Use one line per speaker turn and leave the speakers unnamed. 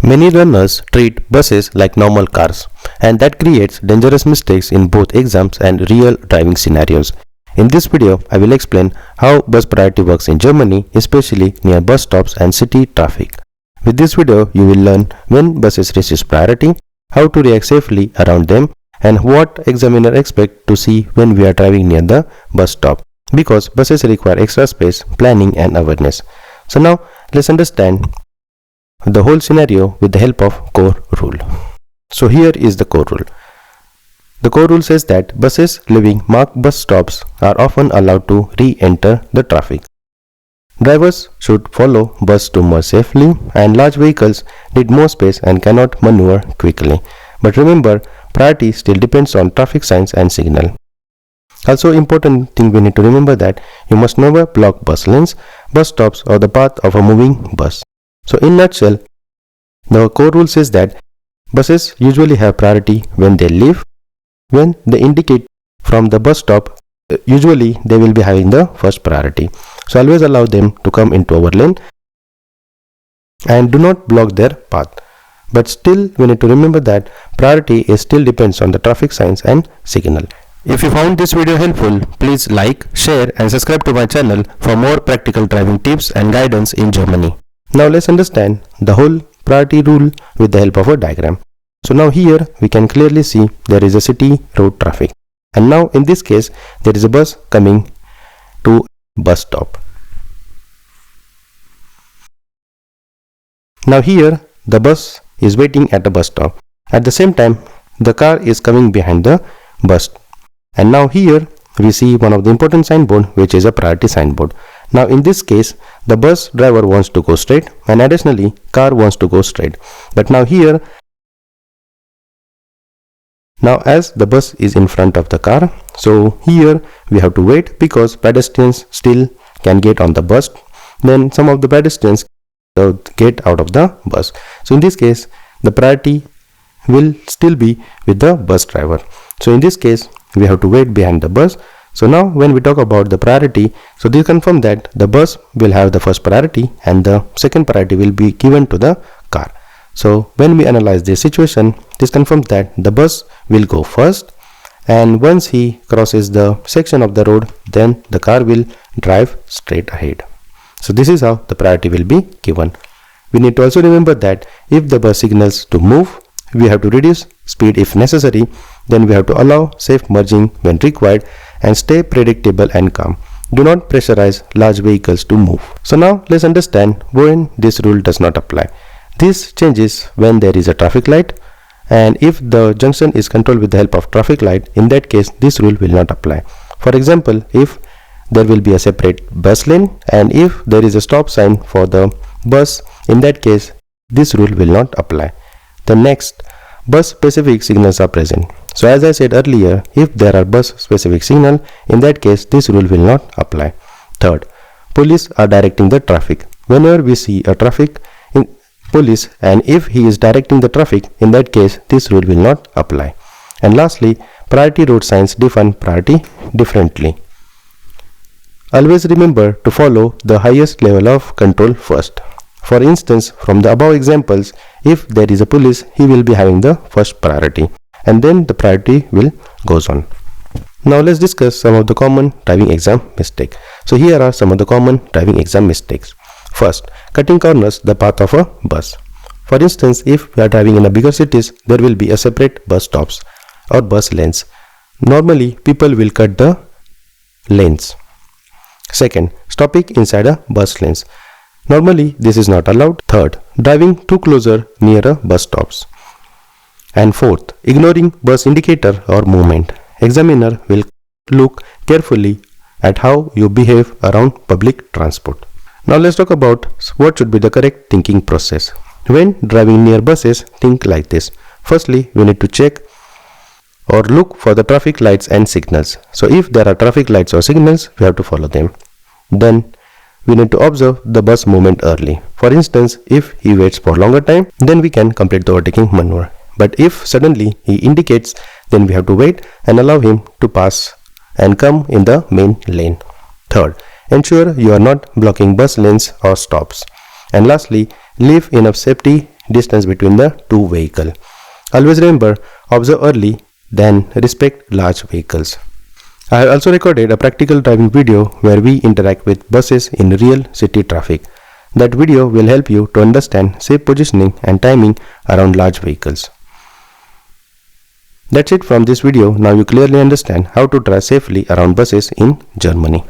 Many learners treat buses like normal cars, and that creates dangerous mistakes in both exams and real driving scenarios. In this video, I will explain how bus priority works in Germany, especially near bus stops and city traffic. With this video, you will learn when buses receive priority, how to react safely around them, and what examiner expect to see when we are driving near the bus stop, because buses require extra space, planning and awareness. So now let's understand the whole scenario with the help of core rule. So here is the core rule. The core rule says that buses leaving marked bus stops are often allowed to re-enter the traffic. Drivers should follow bus to merge safely, and large vehicles need more space and cannot maneuver quickly. But remember, priority still depends on traffic signs and signal. Also, important thing we need to remember that you must never block bus lanes, bus stops or the path of a moving bus. So in nutshell, the core rule says that buses usually have priority when they leave. When they indicate from the bus stop, usually they will be having the first priority. So always allow them to come into our lane and do not block their path. But still we need to remember that priority is still depends on the traffic signs and signal. If you found this video helpful, please like, share and subscribe to my channel for more practical driving tips and guidance in Germany. Now let's understand the whole priority rule with the help of a diagram. So now here we can clearly see there is a city road traffic, and now in this case there is a bus coming to bus stop. Now here the bus is waiting at the bus stop. At the same time the car is coming behind the bus, and now here we see one of the important signboard, which is a priority signboard. Now in this case the bus driver wants to go straight and additionally car wants to go straight. But now here, now as the bus is in front of the car, so here we have to wait because pedestrians still can get on the bus. Then some of the pedestrians get out of the bus. So in this case the priority will still be with the bus driver. So in this case we have to wait behind the bus. So now when we talk about the priority, so this confirms that the bus will have the first priority and the second priority will be given to the car. So when we analyze this situation, this confirms that the bus will go first, and once he crosses the section of the road, then the car will drive straight ahead. So this is how the priority will be given. We need to also remember that if the bus signals to move, we have to reduce speed if necessary. Then we have to allow safe merging when required and stay predictable and calm. Do not pressurize large vehicles to move. So now let's understand when this rule does not apply. This changes when there is a traffic light, and if the junction is controlled with the help of traffic light, in that case this rule will not apply. For example, if there will be a separate bus lane and if there is a stop sign for the bus, in that case this rule will not apply. The next, bus specific signals are present. So as I said earlier, if there are bus specific signal, in that case this rule will not apply. Third, police are directing the traffic. Whenever we see a traffic in police, and if he is directing the traffic, in that case this rule will not apply. And lastly, priority road signs define priority differently. Always remember to follow the highest level of control first. For instance, from the above examples, if there is a police, he will be having the first priority, and then the priority will goes on. Now let's discuss some of the common driving exam mistakes. So here are some of the common driving exam mistakes. First, cutting corners the path of a bus. For instance, if we are driving in a bigger cities, there will be a separate bus stops or bus lanes. Normally people will cut the lanes. Second, stopping inside a bus lanes. Normally this is not allowed. Third, driving too closer near a bus stops. And fourth, ignoring bus indicator or movement. Examiner will look carefully at how you behave around public transport. Now let's talk about what should be the correct thinking process. When driving near buses, think like this. Firstly, we need to check or look for the traffic lights and signals. So if there are traffic lights or signals, we have to follow them. Then we need to observe the bus movement early. For instance, if he waits for longer time, then we can complete the overtaking maneuver. But if suddenly he indicates, then we have to wait and allow him to pass and come in the main lane. Third, ensure you are not blocking bus lanes or stops. And lastly, leave enough safety distance between the two vehicles. Always remember, observe early, then respect large vehicles. I have also recorded a practical driving video where we interact with buses in real city traffic. That video will help you to understand safe positioning and timing around large vehicles. That's it from this video. Now you clearly understand how to drive safely around buses in Germany.